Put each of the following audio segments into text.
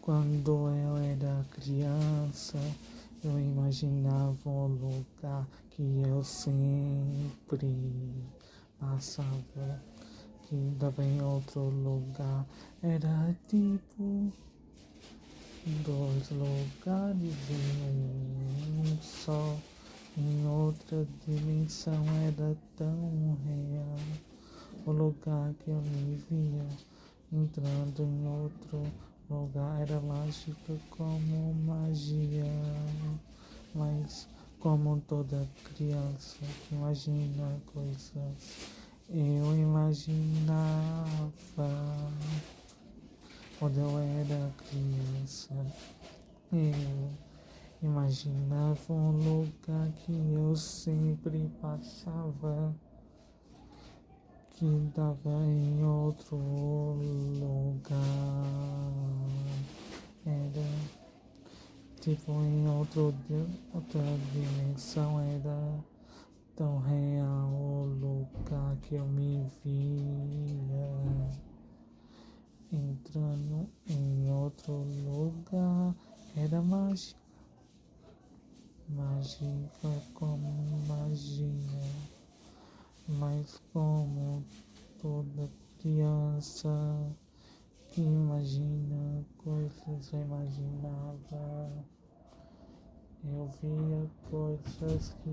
Quando eu era criança, eu imaginava um lugar que eu sempre passava, que dava em outro lugar. Era tipo dois lugares em um só. Em outra dimensão era tão real. O lugar que eu me via entrando em outro lugar era mágico como magia. Mas como toda criança que imagina coisas, eu imaginava quando eu era criança. Eu imaginava um lugar que eu sempre passava, que dava em outro lugar. Era tipo em outra dimensão, era tão real o lugar que eu me via entrando em outro lugar. Era mágica, mágica como magia, mas como toda criança que imagina coisas, eu imaginava, eu via coisas que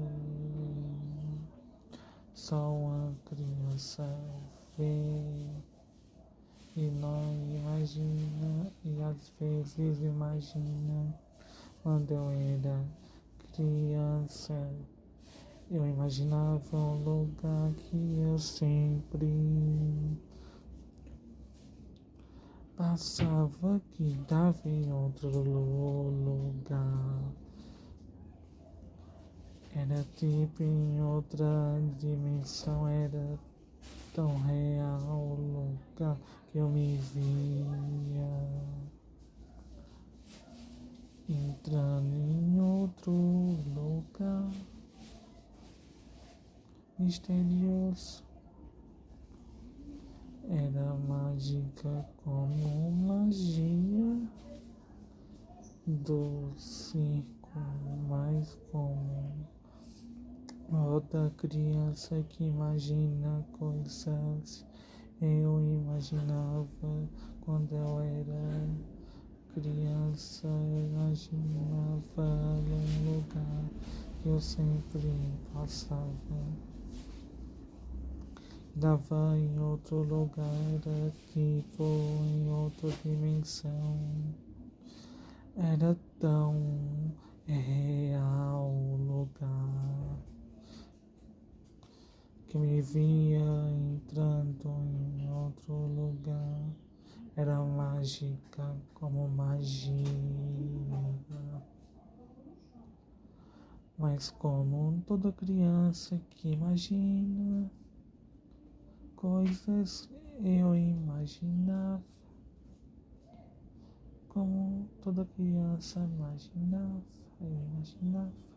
só uma criança vê e não imagina, e às vezes imagina. Quando eu era criança, eu imaginava um lugar que eu sempre passava, que dava em outro lugar. Era tipo em outra dimensão, era tão real o lugar que eu me via entrando em outro lugar misterioso. Era mágica como magia do circo, mais como outra criança que imagina coisas. Eu imaginava quando eu era criança, eu imaginava um lugar que eu sempre passava. Dava em outro lugar, era tipo em outra dimensão. Era tão real o lugar que me via entrando em outro lugar. Era mágica como magia, mas como toda criança que imagina coisas, eu imaginava, como toda criança imaginava, eu imaginava.